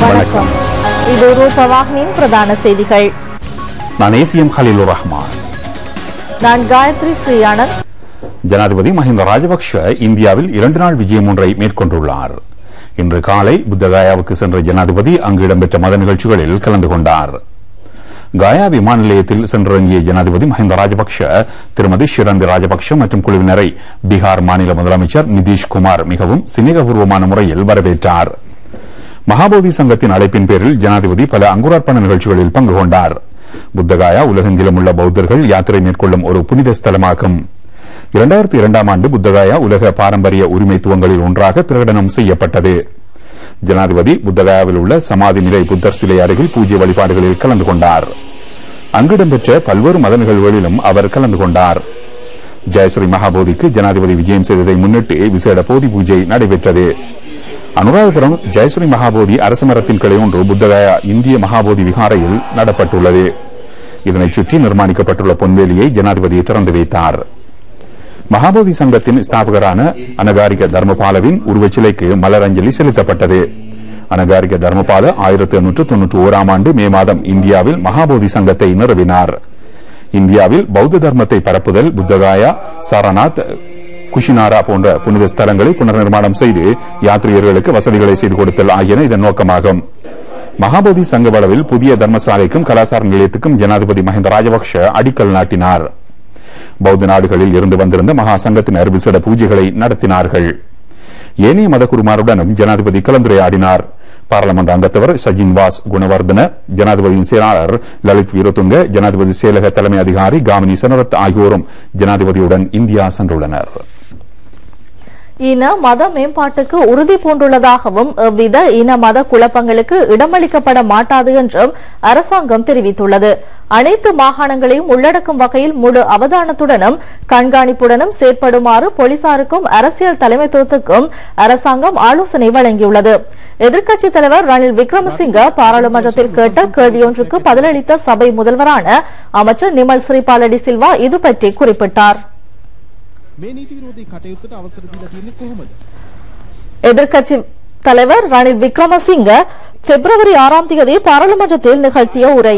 வணக்கம். இது ரூபவாகினியின் பிரதான செய்திகள். நான் ஏசிஎம் கலீலுர் ரஹ்மான். நான் காயத்ரி ஸ்ரீயானந்த். ஜனாதிபதி மஹிந்த ராஜபக்ஷ இந்தியாவில் 2 நாள் விஜயம் ஒன்றை மேற்கொண்டுள்ளார். இன்று காலை புத்தகாயாவுக்கு சென்ற ஜனாதிபதி அங்கு இடம்பெற்ற மத நிகழ்ச்சிகளில் கலந்து கொண்டார். காயா விமான நிலையத்தில் சென்றிறங்கிய ஜனாதிபதி மஹிந்த ராஜபக்ஷ திருமதி ஷிரந்தி ராஜபக்ஷ மற்றும் குழுவினரை பீகார் மாநில முதலமைச்சர் நிதிஷ்குமார் மிகவும் சிநேகபூர்வமான முறையில் வரவேற்றார். மகாபோதி சங்கத்தின் அழைப்பின் பேரில் ஜனாதிபதி பல அங்குரார்ப்பண நிகழ்ச்சிகளில் பங்கு கொண்டார். புத்தகாயா உலகெங்கிலும் உள்ள பௌத்தர்கள் யாத்திரை மேற்கொள்ளும் ஒரு புனித ஸ்தலமாகும். 2002ஆம் ஆண்டு புத்தகாயா உலக பாரம்பரிய உரிமைத்துவங்களில் ஒன்றாக பிரகடனம் செய்யப்பட்டது. ஜனாதிபதி புத்தகாயாவில் உள்ள சமாதி நிலை புத்தர் சிலை அருகில் பூஜ்ய வழிபாடுகளில் கலந்து கொண்டார். அங்கு இடம்பெற்ற பல்வேறு மத நிகழ்வுகளிலும் அவர் கலந்து கொண்டார். ஜெயஸ்ரீ மகாபோதிக்கு ஜனாதிபதி விஜயம் செய்ததை முன்னிட்டு விசேட போதி பூஜை நடைபெற்றது. அனுராதபுரம் ஜெயஸ்ரீ மகாபோதி அரச மரத்தின் கிளை ஒன்று புத்தகாயா இந்திய மகாபோதி விகாரையில் நடப்பட்டுள்ளது. இதனைச் சுற்றி நிர்மாணிக்கப்பட்டுள்ள பொன்வேலியை ஜனாதிபதி திறந்து வைத்தார். மகாபோதி சங்கத்தின் ஸ்தாபகரான அனகாரிக தர்மபாலவின் உருவச்சிலைக்கு மலரஞ்சலி செலுத்தப்பட்டது. அனகாரிக தர்மபால 1891ஆம் ஆண்டு மே மாதம் இந்தியாவில் மகாபோதி சங்கத்தை நிறுவினார். இந்தியாவில் பௌத்த தர்மத்தை பரப்புதல், புத்தகாயா, சாரநாத், குஷினாரா போன்ற புனித ஸ்தலங்களை புனர் நிர்மாணம் செய்து யாத்ரீகர்களுக்கு வசதிகளை செய்து கொடுத்தல் ஆகியன இதன் நோக்கமாகும். மகாபோதி சங்க வளவில் புதிய தர்மசாலைக்கும் கலாசார நிலையத்துக்கும் ஜனாதிபதி மஹிந்த ராஜபக்ஷ அடிக்கல் நாட்டினார். பௌத்த நாடுகளில் இருந்து வந்திருந்த மகா சங்கத்தினர் விசேட பூஜைகளை நடத்தினார்கள். ஏனைய மதகுருமாருடனும் ஜனாதிபதி கலந்துரையாடினார். பாராளுமன்ற அங்கத்தவர் சஜின்வாஸ் குணவர்தன, ஜனாதிபதியின் செயலாளர் லலித் வீரதுங்க, ஜனாதிபதி செயலக தலைமை அதிகாரி காமினி சனரத் ஆகியோரும் ஜனாதிபதியுடன் இந்தியா சென்றுள்ளனர். இன மத மேம்பாட்டுக்கு உறுதி பூண்டுள்ளதாகவும் எவ்வித இன மத குழப்பங்களுக்கு இடமளிக்கப்பட மாட்டாது என்றும் அரசாங்கம் தெரிவித்துள்ளது. அனைத்து மாகாணங்களையும் உள்ளடக்கும் வகையில் முழு அவதானத்துடனும் கண்காணிப்புடனும் செயற்படுமாறு போலீசாருக்கும் அரசியல் தலைமைத்துவத்துக்கும் அரசாங்கம் ஆலோசனை வழங்கியுள்ளது. எதிர்க்கட்சித் தலைவர் ரணில் விக்ரமசிங்க பாராளுமன்றத்தில் கேட்ட கேள்வியொன்றுக்கு பதிலளித்த சபை முதல்வரான அமைச்சர் நிமல் ஸ்ரீபாலடி சில்வா இது பற்றி குறிப்பிட்டார். எதிர்க்கட்சி தலைவர் ரணில் விக்ரமசிங்க பிப்ரவரி 6ஆம் தேதி பாராளுமன்றத்தில் நிகழ்த்திய உரை.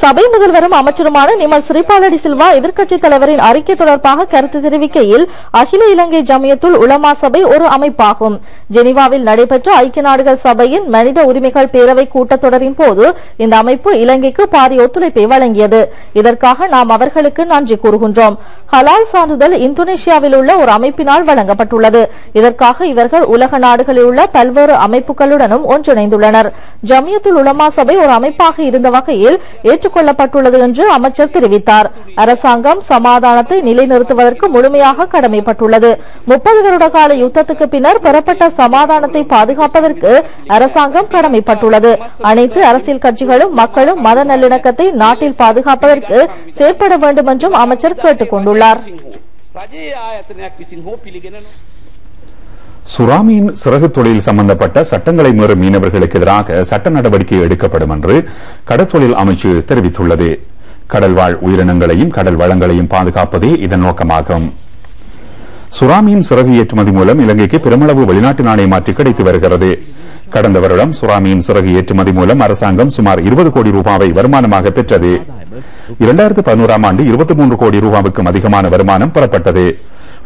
சபை முதல்வரும் அமைச்சருமான நிமல் ஸ்ரீபாலடி சில்வா எதிர்க்கட்சித் தலைவரின் அறிக்கை தொடர்பாக கருத்து தெரிவிக்கையில், அகில இலங்கை ஜமியத்துல் உலமா சபை ஒரு அமைப்பாகும். ஜெனீவாவில் நடைபெற்ற ஐக்கிய நாடுகள் சபையின் மனித உரிமைகள் பேரவை கூட்டத்தொடரின் போது இந்த அமைப்பு இலங்கைக்கு பாரிய ஒத்துழைப்பை வழங்கியது. இதற்காக நாம் அவர்களுக்கு நன்றி கூறுகின்றோம். ஹலால் சான்றிதழ் இந்தோனேஷியாவில் உள்ள ஒரு அமைப்பினால் வழங்கப்பட்டுள்ளது. இதற்காக இவர்கள் உலக நாடுகளில் உள்ள பல்வேறு அமைப்புகளுடனும் ஒன்றிணைந்துள்ளனர். ஜமியத்துல் உலமா சபை ஒரு அமைப்பாக இருந்த வகையில் ஏற்றுக்கொள்ளப்பட்டுள்ளது என்று அமைச்சர் தெரிவித்தார். அரசாங்கம் சமாதானத்தை நிலைநிறுத்துவதற்கு முழுமையாக கடமைப்பட்டுள்ளது. 30 வருட கால யுத்தத்துக்கு பின்னர் பெறப்பட்ட சமாதானத்தை பாதுகாப்பதற்கு அரசாங்கம் கடமைப்பட்டுள்ளது. அனைத்து அரசியல் கட்சிகளும் மக்களும் மத நல்லிணக்கத்தை நாட்டில் பாதுகாப்பதற்கு செயற்பட வேண்டும் என்றும் அமைச்சர் கேட்டுக் கொண்டுள்ளார். சுறாமீன் சிறகு தொழில் சம்பந்தப்பட்ட சட்டங்களை மீறும் மீனவர்களுக்கு எதிராக சட்ட நடவடிக்கை எடுக்கப்படும் என்று கடற்தொழில் அமைச்சு தெரிவித்துள்ளது. கடல்வாழ் உயிரினங்களையும் கடல் வளங்களையும் பாதுகாப்பதே இதன் நோக்கமாகும். சுறாமீன் சிறகு ஏற்றுமதி மூலம் இலங்கைக்கு பெருமளவு வெளிநாட்டு நாணய மாற்றி கிடைத்து வருகிறது. கடந்த வருடம் சுறாமீன் சிறகு ஏற்றுமதி மூலம் அரசாங்கம் சுமார் 20 கோடி ரூபாவை வருமானமாக பெற்றது. 2011ஆம் ஆண்டு 23 கோடி ரூபாவுக்கும் அதிகமான வருமானம் பெறப்பட்டது.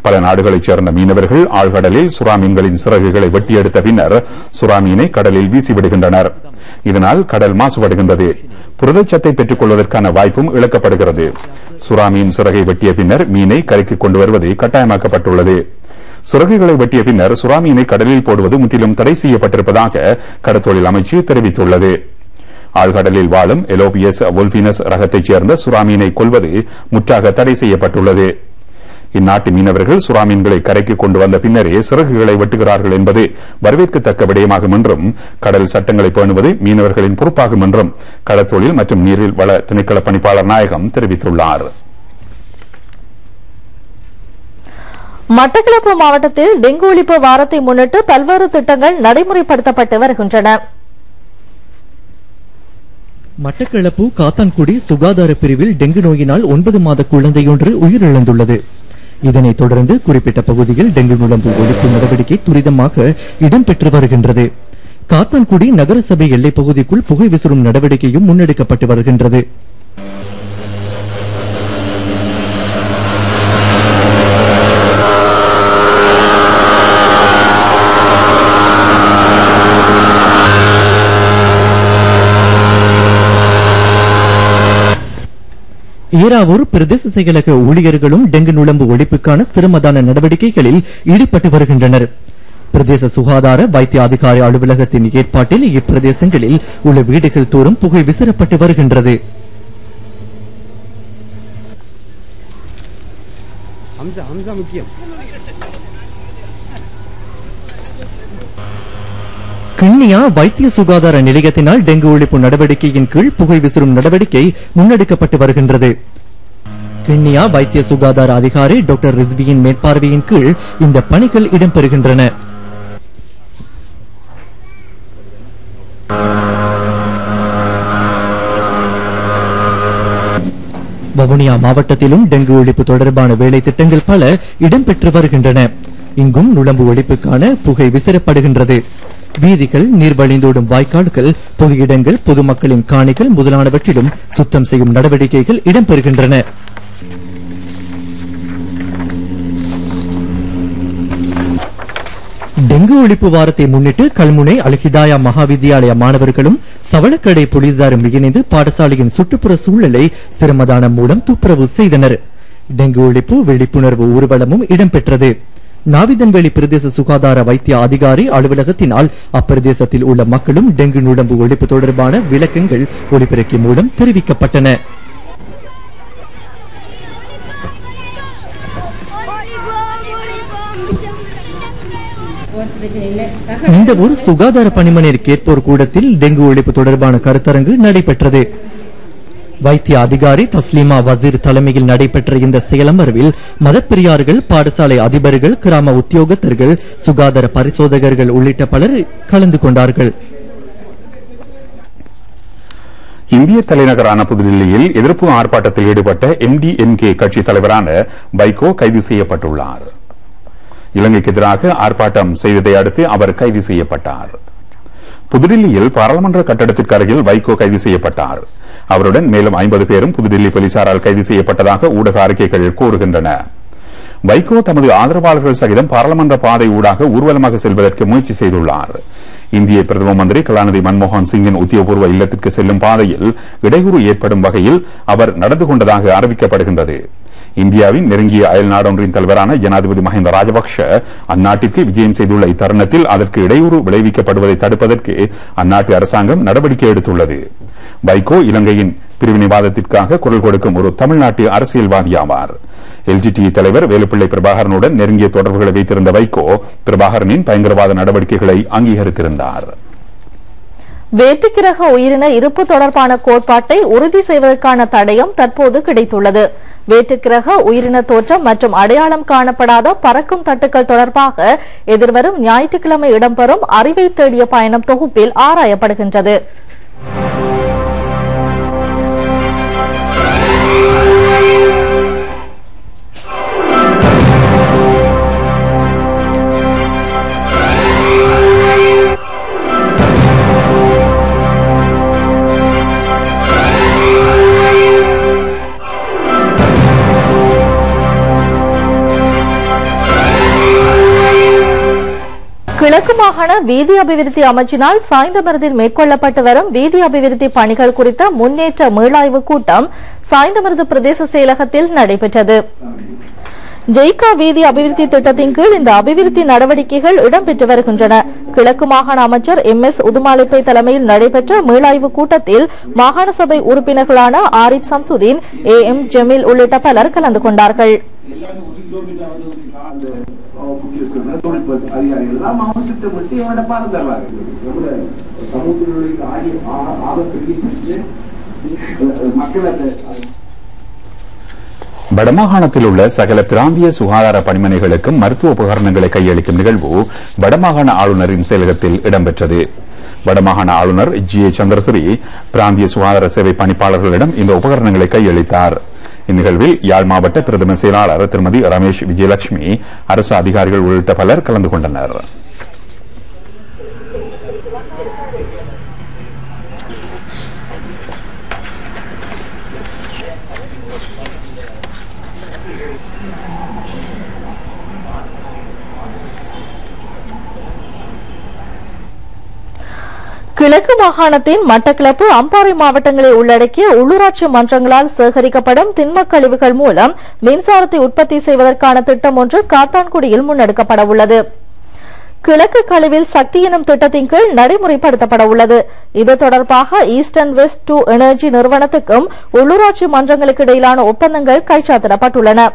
பல நாடுகளைச் சேர்ந்த மீனவர்கள் ஆழ்கடலில் சுறாமீன்களின் சிறகுகளை வெட்டியெடுத்த பின்னர் சுறாமீனை கடலில் வீசிவிடுகின்றனர். இதனால் கடல் மாசுபடுகின்றது. புரதச்சத்தை பெற்றுக் கொள்வதற்கான வாய்ப்பும் இழக்கப்படுகிறது. சுறாமீன் சிறகை வெட்டிய பின்னர் மீனை கரைக்கு கொண்டு வருவது கட்டாயமாக்கப்பட்டுள்ளது. சிறகுகளை வெட்டிய பின்னர் சுறாமீனை கடலில் போடுவது முற்றிலும் தடை செய்யப்பட்டிருப்பதாக கடற்தொழில் அமைச்சு தெரிவித்துள்ளது. ஆழ்கடலில் வாழும் எலோபியஸ் வோல்பினஸ் ரகத்தைச் சேர்ந்த சுறாமீனை கொல்வது முற்றாக தடை செய்யப்பட்டுள்ளது. இந்நாட்டு மீனவர்கள் சுறாமீன்களை கரைக்கு கொண்டு வந்த பின்னரே சிறகுகளை வெட்டுகிறார்கள் என்பது வரவேற்கத்தக்க விடயமாகும் என்றும் கடல் சட்டங்களை பேணுவது மீனவர்களின் பொறுப்பாகும் என்றும் கடற்தொழில் மற்றும் நீரில் வள திணைக்கள பணிப்பாளர் நாயகம் தெரிவித்துள்ளார். மட்டக்களப்பு மாவட்டத்தில் டெங்கு ஒழிப்பு வாரத்தை முன்னிட்டு பல்வேறு திட்டங்கள் நடைமுறைப்படுத்தப்பட்டு வருகின்றன. மட்டக்களப்பு காத்தான்குடி சுகாதார பிரிவில் டெங்கு நோயினால் 9 மாத குழந்தையொன்று உயிரிழந்துள்ளது. இதனைத் தொடர்ந்து குறிப்பிட்ட பகுதியில் டெங்கு நுளம்பு ஒழிப்பு நடவடிக்கை துரிதமாக இடம்பெற்று வருகின்றது. காத்தான்குடி நகரசபை எல்லைப் பகுதிக்குள் புகை விசிறும் நடவடிக்கையும் முன்னெடுக்கப்பட்டு வருகின்றது. ஈராவூர் பிரதேச செயலக ஊழியர்களும் டெங்கு நுளம்பு ஒழிப்புக்கான சிரமதான நடவடிக்கைகளில் ஈடுபட்டு வருகின்றனர். பிரதேச சுகாதார வைத்திய அதிகாரி அலுவலகத்தின் ஏற்பாட்டில் இப்பிரதேசங்களில் உள்ள வீடுகள் தோறும் புகை விசிறப்பட்டு வருகின்றது. கிண்ணியா வைத்திய சுகாதார நிலையத்தினால் டெங்கு ஒழிப்பு நடவடிக்கையின் கீழ் புகை விசிறும் நடவடிக்கை முன்னெடுக்கப்பட்டு வருகின்றது. கிண்ணியா வைத்திய சுகாதார அதிகாரி டாக்டர் ரிஸ்வியின் மேற்பார்வையின் கீழ் இந்த பணிகள் இடம்பெறுகின்றன. வவுனியா மாவட்டத்திலும் டெங்கு ஒழிப்பு தொடர்பான வேலை திட்டங்கள் பல இடம்பெற்று வருகின்றன. இங்கும் நுளம்பு ஒழிப்புக்கான புகை விசிறப்படுகின்றது. வீதிகள், நீர் வழிந்தோடும் வாய்க்கால்கள், பொது இடங்கள், பொதுமக்களின் காணிகள் முதலானவற்றிலும் சுத்தம் செய்யும் நடவடிக்கைகள் இடம்பெறுகின்றன. டெங்கு ஒழிப்பு வாரத்தை முன்னிட்டு கல்முனை அல்ஹிதாயா மகாவித்யாலய மாணவர்களும் சவளக்கடை போலீசாரும் இணைந்து பாடசாலையின் சுற்றுப்புற சூழலை சிரமதானம் மூலம் துப்புரவு செய்தனர். டெங்கு ஒழிப்பு விழிப்புணர்வு ஊர்வலமும் இடம்பெற்றது. நாவிதன்வேலி பிரதேச சுகாதார வைத்திய அதிகாரி அலுவலகத்தினால் அப்பிரதேசத்தில் உள்ள மக்களும் டெங்கு நுளம்பு ஒழிப்பு தொடர்பான விளக்கங்கள் ஒலிபெருக்கி மூலம் தெரிவிக்கப்பட்டன. இந்த ஒரு சுகாதார பணிமனையில் கேட்போர் கூடத்தில் டெங்கு ஒழிப்பு தொடர்பான கருத்தரங்கு நடைபெற்றது. வைத்திய அதிகாரி தஸ்லீமா வசீர் தலைமையில் நடைபெற்ற இந்த செயலமர்வில் மதப்பெரியார்கள், பாடசாலை அதிபர்கள், கிராம உத்தியோகத்தர்கள், சுகாதார பரிசோதகர்கள் உள்ளிட்ட பலர் கலந்து கொண்டார்கள். இந்திய தலைநகரான புதுடில்லியில் எதிர்ப்பு ஆர்ப்பாட்டத்தில் ஈடுபட்ட MDMK கட்சி தலைவரான வைகோ கைது செய்யப்பட்டுள்ளார். இலங்கைக்கு எதிராக ஆர்ப்பாட்டம் செய்ததை அடுத்து அவர் கைது செய்யப்பட்டார். புதுடில்லியில் பாராளுமன்ற கட்டடத்திற்கு அருகில் வைகோ கைது செய்யப்பட்டார். அவருடன் மேலும் 50 பேரும் புதுடில்லி போலீசாரால் கைது செய்யப்பட்டதாக ஊடக அறிக்கைகள் கூறுகின்றன. வைகோ தமது ஆதரவாளர்கள் சகிதம் பாராளுமன்ற பாதை ஊடாக ஊர்வலமாக செல்வதற்கு முயற்சி செய்துள்ளார். இந்திய பிரதம மந்திரி கலாநிதி மன்மோகன் சிங்கின் உத்தியோகபூர்வ இல்லத்திற்கு செல்லும் பாதையில் இடையூறு ஏற்படும் வகையில் அவர் நடந்து கொண்டதாக அறிவிக்கப்படுகின்றது. இந்தியாவின் நெருங்கிய அயல் நாடொன்றின் தலைவரான ஜனாதிபதி மஹிந்த ராஜபக்ஷ அந்நாட்டிற்கு விஜயம் செய்துள்ள இத்தருணத்தில் அதற்கு இடையூறு விளைவிக்கப்படுவதை தடுப்பதற்கு அந்நாட்டு அரசாங்கம் நடவடிக்கை எடுத்துள்ளது. வைகோ இலங்கையின் பிரிவினைவாதத்திற்காக குரல் கொடுக்கும் ஒரு தமிழ்நாட்டு அரசியல்வாதியாவார். LTTE தலைவர் வேலுப்பிள்ளை பிரபாகரனுடன் நெருங்கிய தொடர்புகளை வைத்திருந்த வைகோ பிரபாகரனின் பயங்கரவாத நடவடிக்கைகளை அங்கீகரித்திருந்தார். வேற்றுக்கிரக உயிரின இருப்பு தொடர்பான கோட்பாட்டை உறுதி செய்வதற்கான தடயம் தற்போது கிடைத்துள்ளது. வேற்றுக்கிரக உயிரின தோற்றம் மற்றும் அடையாளம் காணப்படாத பறக்கும் தட்டுக்கள் தொடர்பாக எதிர்வரும் ஞாயிற்றுக்கிழமை இடம்பெறும் அறிவை தேடிய பயணம் தொகுப்பில் ஆராயப்படுகின்றது. கிழக்கு மாகாண வீதி அபிவிருத்தி அமைச்சினால் சாய்ந்தமருதில் மேற்கொள்ளப்பட்டு வரும் வீதி அபிவிருத்தி பணிகள் குறித்த முன்னேற்ற மீளாய்வு கூட்டம் சாய்ந்தமருது பிரதேச செயலகத்தில் நடைபெற்றது. ஜெய்கா வீதி அபிவிருத்தி திட்டத்தின் கீழ் இந்த அபிவிருத்தி நடவடிக்கைகள் இடம்பெற்று வருகின்றன. கிழக்கு மாகாண அமைச்சர் MS உதுமாலிப்பை தலைமையில் நடைபெற்ற மீளாய்வு கூட்டத்தில் மாகாண சபை உறுப்பினர்களான ஆரிப் சம்சுதீன், AM ஜமீல் உள்ளிட்ட பலர் கலந்து கொண்டார்கள். வடமாகாணத்தில் உள்ள சகல பிராந்திய சுகாதார பணிமனைகளுக்கும் மருத்துவ உபகரணங்களை கையளிக்கும் நிகழ்வு வடமாகாண ஆளுநரின் செயலகத்தில் இடம்பெற்றது. வடமாகாண ஆளுநர் GA சந்திரசிறி பிராந்திய சுகாதார சேவை பணிப்பாளர்களிடம் இந்த உபகரணங்களை கையளித்தார். இந்நிகழ்வில் யாழ் மாவட்ட பிரதம செயலாளர் திருமதி ரமேஷ் விஜயலட்சுமி, அரசு அதிகாரிகள் உள்ளிட்ட பலர் கலந்து கொண்டனர். கிழக்கு மாகாணத்தின் மட்டக்களப்பு அம்பாறை மாவட்டங்களை உள்ளடக்கிய உள்ளூராட்சி மன்றங்களால் சேகரிக்கப்படும் திண்மக் கழிவுகள் மூலம் மின்சாரத்தை உற்பத்தி செய்வதற்கான திட்டம் ஒன்று காத்தான்குடியில் முன்னெடுக்கப்பட உள்ளது. கிழக்கு கழிவில் சக்தி எனும் திட்டத்தின் கீழ் நடைமுறைப்படுத்தப்பட உள்ளது. இது தொடர்பாக ஈஸ்டர்ன் வெஸ்ட் 2 எனர்ஜி நிறுவனத்துக்கும் உள்ளூராட்சி மன்றங்களுக்கு இடையிலான ஒப்பந்தங்கள் கைச்சாத்திடப்பட்டுள்ளன.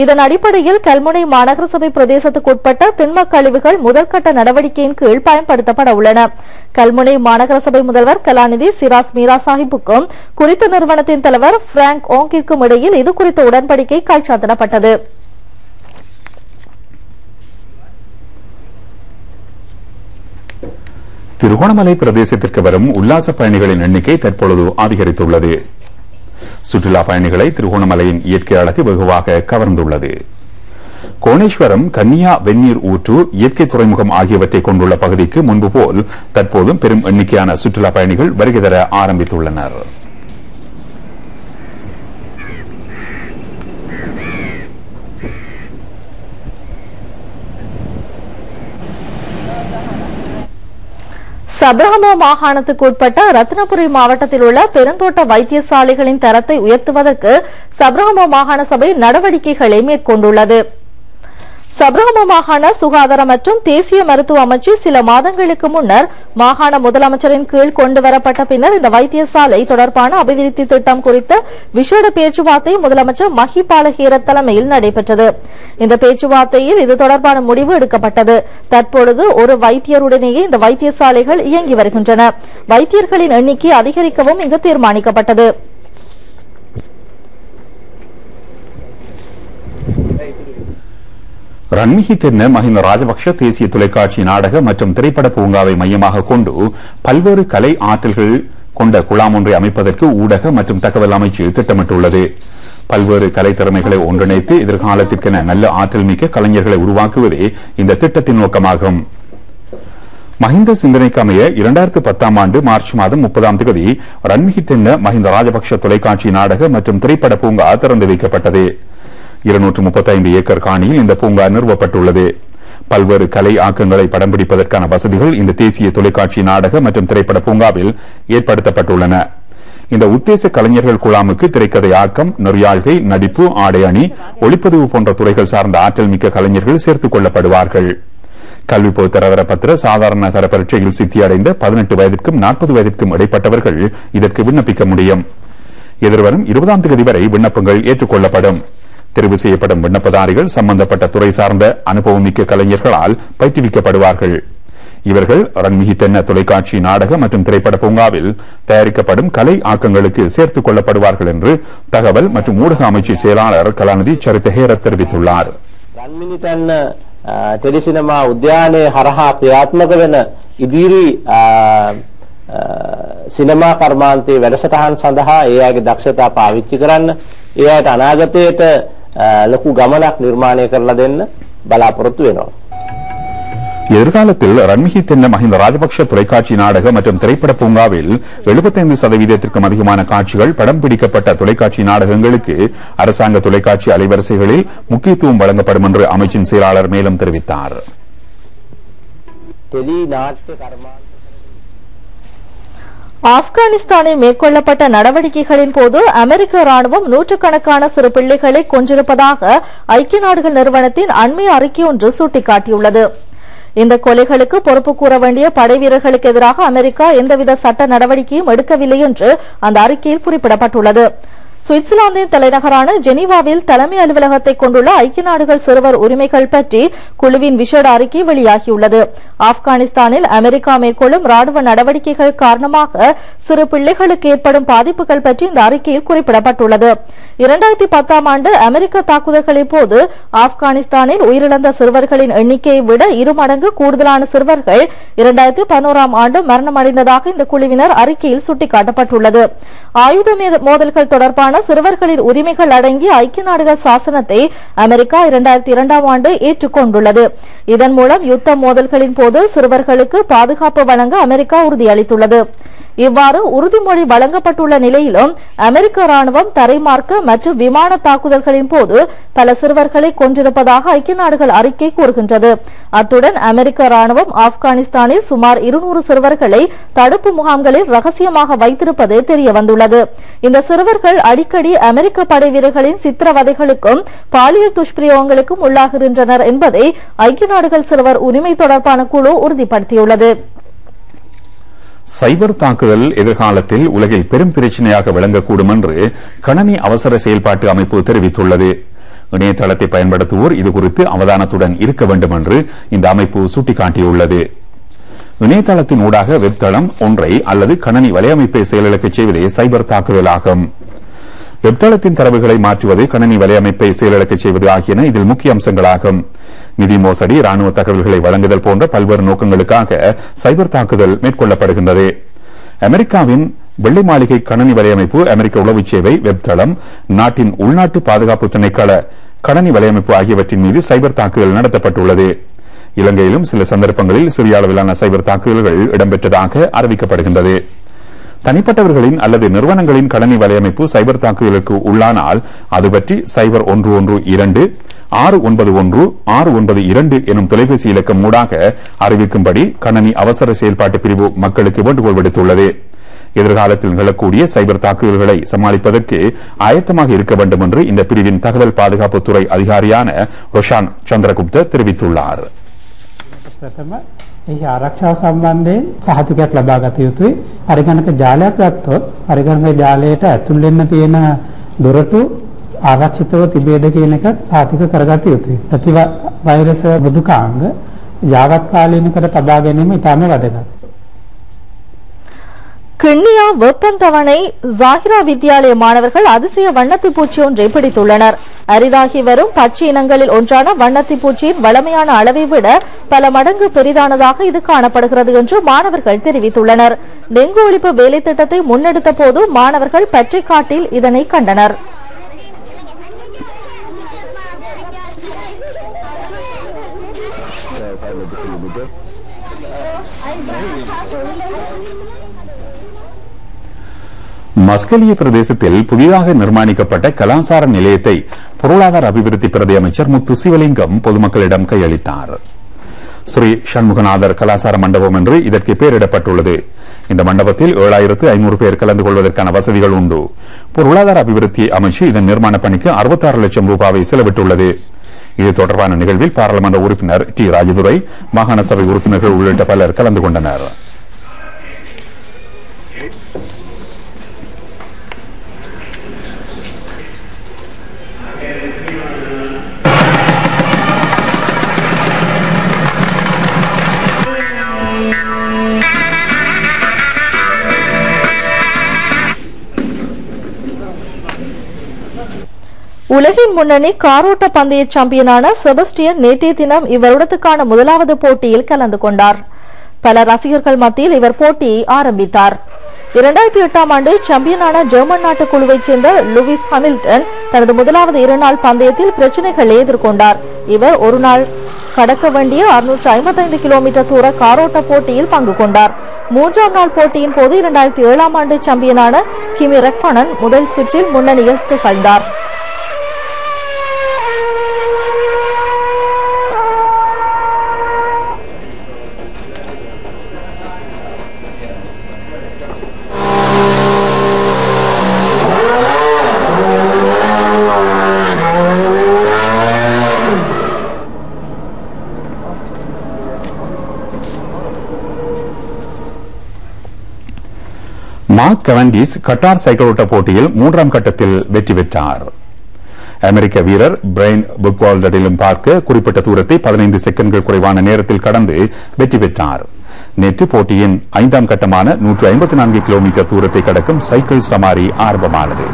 இதன் அடிப்படையில் கல்முனை மாநகர சபை பிரதேசத்துக்குட்பட்ட திண்மக் கழிவுகள் முதற்கட்ட நடவடிக்கையின் கீழ் பயன்படுத்தப்பட உள்ளன. கல்முனை மாநகர சபை முதல்வர் கலாநிதி சிராஸ் மீரா சாஹிப்புக்கும் குறித்த நிறுவனத்தின் தலைவர் பிராங்க் ஓங்கிற்கும் இடையில் இதுகுறித்த உடன்படிக்கை கைச்சாத்திடப்பட்டது. திருகோணமலை பிரதேசத்திற்கு வரும் உல்லாச பயணிகளின் எண்ணிக்கை தற்பொழுது அதிகரித்துள்ளது. சுற்றுலா பயணிகளை திருகோணமலையின் இயற்கை அழகு வெகுவாக கவர்ந்துள்ளது. கோணேஸ்வரம், கன்னியா வெந்நீர் ஊற்று, இயற்கை துறைமுகம் ஆகியவற்றை கொண்டுள்ள பகுதிக்கு முன்பு போல் தற்போதும் பெரும் எண்ணிக்கையான சுற்றுலா பயணிகள் வருகை தர ஆரம்பித்துள்ளனர். சப்ரஹமோ மாகாணத்துக்கு உட்பட்ட ரத்னபுரி மாவட்டத்தில் உள்ள பெருந்தோட்ட வைத்தியசாலைகளின் தரத்தை உயர்த்துவதற்கு சப்ரஹமோ மாகாண சபை நடவடிக்கைகளை மேற்கொண்டுள்ளது. சப்ரஹமோ மாகாண சுகாதார மற்றும் தேசிய மருத்துவ அமைச்சு சில மாதங்களுக்கு முன்னர் மாகாண முதலமைச்சரின் கீழ் கொண்டுவரப்பட்ட பின்னர் இந்த வைத்தியசாலை தொடர்பான அபிவிருத்தி திட்டம் குறித்த விசேட பேச்சுவார்த்தை முதலமைச்சர் மஹிபால ஹீரத் தலைமையில் நடைபெற்றது. இந்த பேச்சுவார்த்தையில் இது தொடர்பான முடிவு எடுக்கப்பட்டது. தற்பொழுது ஒரு வைத்தியருடனேயே இந்த வைத்தியசாலைகள் இயங்கி வருகின்றன. வைத்தியர்களின் எண்ணிக்கை அதிகரிக்கவும் இங்கு தீர்மானிக்கப்பட்டது. ரன்மிஹி தென்ன மஹிந்த ராஜபக்ஷ தேசிய தொலைக்காட்சி நாடக மற்றும் திரைப்பட பூங்காவை மையமாக கொண்டு பல்வேறு கலை ஆற்றல்கள் கொண்ட குழாம் ஒன்றை அமைப்பதற்கு ஊடக மற்றும் தகவல் அமைச்சு திட்டமிட்டுள்ளது. பல்வேறு கலை திறமைகளை ஒன்றிணைத்து எதிர்காலத்திற்கென நல்ல ஆற்றல் மிக்க கலைஞர்களை உருவாக்குவதே இந்த திட்டத்தின் நோக்கமாகும். மஹிந்த சிந்தனைக்கு அமைய 2010 ஆண்டு மார்ச் மாதம் 30ஆம் தேதி ரன்மிஹி தென்ன மஹிந்த ராஜபக்ஷ தொலைக்காட்சி நாடக மற்றும் திரைப்பட பூங்கா திறந்து வைக்கப்பட்டது. 235 ஏக்கர் காணியில் இந்த பூங்கா நிறுவப்பட்டுள்ளது. பல்வேறு கலை ஆக்கங்களை படம் பிடிப்பதற்கான வசதிகள் இந்த தேசிய தொலைக்காட்சி நாடக மற்றும் திரைப்பட பூங்காவில் ஏற்படுத்தப்பட்டுள்ளன. இந்த உத்தேச கலைஞர்கள் குழாமுக்கு திரைக்கதை ஆக்கம், நெறியாழ்கை, நடிப்பு, ஆடை அணி, ஒளிப்பதிவு போன்ற துறைகள் சார்ந்த ஆற்றல் மிக்க கலைஞர்கள் சேர்த்துக் கொள்ளப்படுவார்கள். கல்வி பொதுத்தர பத்திர சாதாரண தர பரீட்சையில் சித்தியடைந்த 18 வயதிற்கும் 40 வயதிற்கும் இடைப்பட்டவர்கள் இதற்கு விண்ணப்பிக்க முடியும். எதிர்வரும் 20ஆம் தேதி வரை விண்ணப்பங்கள் ஏற்றுக்கொள்ளப்படும். தெரிவு செய்யப்படும் விண்ணப்பதாரிகள் சம்பந்தப்பட்ட துறை சார்ந்த அனுபவமிக்க கலைஞர்களால் பயிற்றுவிக்கப்படுவார்கள். இவர்கள் ரன்மிஹி தென்ன தொலைக்காட்சி நாடக மற்றும் திரைப்பட பூங்காவில் தயாரிக்கப்படும் கலை ஆக்கங்களுக்கு சேர்த்துக் கொள்ளப்படுவார்கள் என்று தகவல் மற்றும் ஊடக அமைச்சு செயலாளர் கலாநிதி சரித ஹேரத் தெரிவித்துள்ளார். රන්මිහි තැන්න ටෙලිසිනමා උද්‍යානයේ හරහා ක්‍රියාත්මක වෙන ඉදිරි සිනමා කර්මාන්තයේ වැඩසටහන් සඳහා ඒ අයගේ දක්ෂතා පාවිච්චි කරන්න, ඒ අයට අනාගතයට ලොකු ගමනක් නිර්මාණය කරලා දෙන්න බලාපොරොත්තු වෙනවා. எதிர்காலத்தில் ரன்மிஹி தென்ன மஹிந்த ராஜபக்ஷ தொலைக்காட்சி நாடக மற்றும் திரைப்பட பூங்காவில் 75% அதிகமான காட்சிகள் படம் பிடிக்கப்பட்ட தொலைக்காட்சி நாடகங்களுக்கு அரசாங்க தொலைக்காட்சி அலைவரிசைகளில் முக்கியத்துவம் வழங்கப்படும் என்று அமைச்சின் செயலாளர் மேலும் தெரிவித்தார். ஆப்கானிஸ்தானில் மேற்கொள்ளப்பட்ட நடவடிக்கைகளின் போது அமெரிக்க ராணுவம் நூற்றுக்கணக்கான சிறு பிள்ளைகளை கொன்றிருப்பதாக ஐக்கிய நாடுகள் நிறுவனத்தின் அண்மைய அறிக்கை ஒன்று சுட்டிக்காட்டியுள்ளது. இந்த கொலைகளுக்கு பொறுப்பு கூற வேண்டிய படை வீரர்களுக்கு எதிராக அமெரிக்கா எந்தவித சட்ட நடவடிக்கையும் எடுக்கவில்லை என்று அந்த அறிக்கையில் குறிப்பிடப்பட்டுள்ளது. சுவிட்சர்லாந்தின் தலைநகரான ஜெனீவாவில் தலைமை அலுவலகத்தை கொண்டுள்ள ஐக்கிய நாடுகள் சிறுவர் உரிமைகள் பற்றி குழுவின் விசேட அறிக்கை வெளியாகியுள்ளது. ஆப்கானிஸ்தானில் அமெரிக்கா மேற்கொள்ளும் ராணுவ நடவடிக்கைகள் காரணமாக சிறு பிள்ளைகளுக்கு ஏற்படும் பாதிப்புகள் பற்றி இந்த அறிக்கையில் குறிப்பிடப்பட்டுள்ளது. 2010ஆம் ஆண்டு அமெரிக்க தாக்குதல்களின் போது ஆப்கானிஸ்தானில் உயிரிழந்த சிறுவர்களின் எண்ணிக்கையை விட 2 மடங்கு கூடுதலான சிறுவர்கள் 2011ஆம் ஆண்டு மரணமடைந்ததாக இந்த குழுவினர் அறிக்கையில் சுட்டிக்காட்டப்பட்டுள்ளது. ஆயுத மோதல்கள் தொடர்பான சிறுவர்களின் உரிமைகள் அடங்கிய ஐக்கிய நாடுகள் சாசனத்தை அமெரிக்கா 2002ஆம் ஆண்டு ஏற்றுக்கொண்டுள்ளது. இதன் மூலம் யுத்த மோதல்களின் போது சிறுவர்களுக்கு பாதுகாப்பு வழங்க அமெரிக்கா உறுதியளித்துள்ளது. இவ்வாறு உறுதிமொழி வழங்கப்பட்டுள்ள நிலையிலும் அமெரிக்க ராணுவம் தரைமார்க்க மற்றும் விமான தாக்குதல்களின் போது பல சிறுவர்களை கொன்றிருப்பதாக ஐக்கிய நாடுகள் அறிக்கை கூறுகின்றது. அத்துடன் அமெரிக்க ராணுவம் ஆப்கானிஸ்தானில் சுமார் 200 சிறுவர்களை தடுப்பு முகாம்களில் ரகசியமாக வைத்திருப்பது தெரியவந்துள்ளது. இந்த சிறுவர்கள் அடிக்கடி அமெரிக்க படை வீரர்களின் சித்திரவதைகளுக்கும் பாலியல் துஷ்பிரயோகங்களுக்கும் உள்ளாகின்றனர் என்பதை ஐக்கிய நாடுகள் சிறுவர் உரிமை தொடர்பான குழு உறுதிப்படுத்தியுள்ளது. சைபர் தாக்குதல் எதிர்காலத்தில் உலகில் பெரும் பிரச்சனையாக விளங்கக்கூடும் என்று கணனி அவசர செயல்பாட்டு அமைப்பு தெரிவித்துள்ளது. இணையதளத்தை பயன்படுத்துவோர் இதுகுறித்து அவதானத்துடன் இருக்க வேண்டும் என்று இந்த அமைப்பு சுட்டிக்காட்டியுள்ளது. இணையதளத்தின் ஊடாக வெப்தளம் ஒன்றை அல்லது கணனி வலையமைப்பை செயலிழக்கச் செய்வதே சைபர் தாக்குதலாகும். வெப்தளத்தின் தரவுகளை மாற்றுவது, கணனி வலையமைப்பை செயலிழக்கச் செய்வது ஆகியன இதில் முக்கிய அம்சங்களாகும். நிதி மோசடி, ராணுவ தகவல்களை வழங்குதல் போன்ற பல்வேறு நோக்கங்களுக்காக சைபர் தாக்குதல் மேற்கொள்ளப்படுகின்றது. அமெரிக்காவின் வெள்ளை மாளிகை கணனி வலையமைப்பு, அமெரிக்க உளவு சேவை, வெப்தளம், நாட்டின் உள்நாட்டு பாதுகாப்பு திணைக்கள கணனி வலையமைப்பு ஆகியவற்றின் மீது சைபர் தாக்குதல் நடத்தப்பட்டுள்ளது. இலங்கையிலும் சில சந்தர்ப்பங்களில் சிறிய அளவிலான சைபர் தாக்குதல்கள் இடம்பெற்றதாக அறிவிக்கப்படுகின்றது. தனிப்பட்டவர்களின் அல்லது நிறுவனங்களின் கணனி வலையமைப்பு சைபர் தாக்குதலுக்கு உள்ளானால் அது பற்றி 0112 691 692 எனும் தொலைபேசி இலக்கம் ஊடாக அறிவிக்கும்படி கணனி அவசர செயல்பாட்டு பிரிவு மக்களுக்கு வேண்டுகோள் விடுத்துள்ளது. எதிர்காலத்தில் நிகழக்கூடிய சைபர் தாக்குதல்களை சமாளிப்பதற்கு ஆயத்தமாக இருக்க வேண்டும் என்று இந்த பிரிவின் தகவல் பாதுகாப்புத்துறை அதிகாரியான ரோஷான் சந்திரகுப்த தெரிவித்துள்ளார். ඒ ආරක්ෂාව සම්බන්ධයෙන් සහතිකයක් ලබා ගත යුතුයි. පරිගණක ජාලයක් ගත්තොත් පරිගණක ජාලයට ඇතුල් වෙන්න තියෙන දොරටු ආරක්ෂිතව තිබේද කියන එක සහතික කරගත යුතුයි. ප්‍රතිවෛරස මෘදුකාංග යාවත් කාලීනකට තබා ගැනීම ඉතාම වැදගත්. கிண்ணியா வெப்பந்தவணை ஜாகிரா வித்யாலய மாணவர்கள் அதிசய வண்ணத்தி பூச்சி ஒன்றை பிடித்துள்ளனர். அரிதாகி வரும் பட்சி இனங்களில் ஒன்றான வண்ணத்தி பூச்சியின் வளமையான அளவை விட பல மடங்கு பெரிதானதாக இது காணப்படுகிறது என்று மாணவர்கள் தெரிவித்துள்ளனர். டெங்கு ஒழிப்பு வேலை திட்டத்தை முன்னெடுத்த போது மாணவர்கள் பற்றிக்காட்டில் இதனை கண்டனர். மஸ்கலிய பிரதேசத்தில் புதிதாக நிர்மாணிக்கப்பட்ட கலாசார நிலையத்தை பொருளாதார அபிவிருத்தி பிரதி அமைச்சர் முத்து சிவலிங்கம் பொதுமக்களிடம் கையளித்தார். ஸ்ரீ சண்முகநாதர் கலாசார மண்டபம் என்று இதற்கு பெயரிடப்பட்டுள்ளது. இந்த மண்டபத்தில் 7500 பேர் கலந்து கொள்வதற்கான வசதிகள் உண்டு. பொருளாதார அபிவிருத்தி அமைச்சு இதன் நிர்மாண பணிக்கு 66 லட்சம் ரூபாவை செலவிட்டுள்ளது. இது தொடர்பான நிகழ்வில் பாராளுமன்ற உறுப்பினர் டி ராஜதுரை, மாகாண சபை உறுப்பினர்கள் உள்ளிட்ட பலர் கலந்து கொண்டனர். உலகின் முன்னணி காரோட்ட பந்தய சாம்பியனான செபஸ்டியன் நேற்றைய தினம் இவ்வருடத்துக்கான முதலாவது போட்டியில் கலந்து கொண்டார். பல ரசிகர்கள் மத்தியில் இவர் போட்டியை ஆரம்பித்தார். 2008ஆம் ஆண்டு சாம்பியனான ஜெர்மன் நாட்டு குழுவைச் சேர்ந்த லூயிஸ் ஹாமில்டன் தனது முதலாவது 2 நாள் பந்தயத்தில் பிரச்சினைகளை எதிர்கொண்டார். இவர் ஒரு நாள் கடக்க வேண்டிய 655 கிலோமீட்டர் தூர காரோட்ட போட்டியில் பங்கு கொண்டார். 3ஆம் நாள் போட்டியின் போது 2007ஆம் ஆண்டு சாம்பியனான கிமி ரெக்கோனன் முதல் சுற்றில் முன்னணியில் திகழ்ந்தார். மார்க் கவண்டிஸ் கட்டார் சைக்கிளோட்ட போட்டியில் 3ஆம் கட்டத்தில் வெற்றி பெற்றார். அமெரிக்க வீரர் பிரைன் புக்வால்டரிலும் பார்க்க குறிப்பிட்ட தூரத்தை 15 செகண்ட்கள் குறைவான நேரத்தில் கடந்து வெற்றி பெற்றார். நேற்று போட்டியின் 5ஆம் கட்டமான 154 கிலோமீட்டர் தூரத்தை கடக்கும் சைக்கிள் சமாரி ஆரம்பமானது.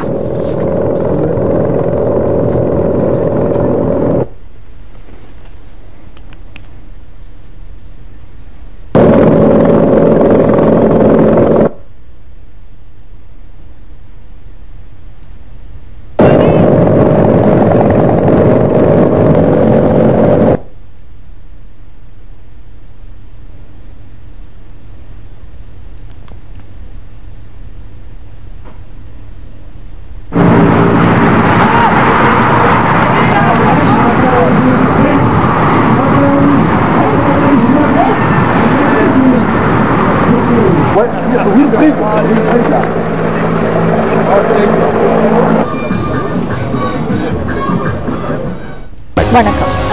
வணக்கம்.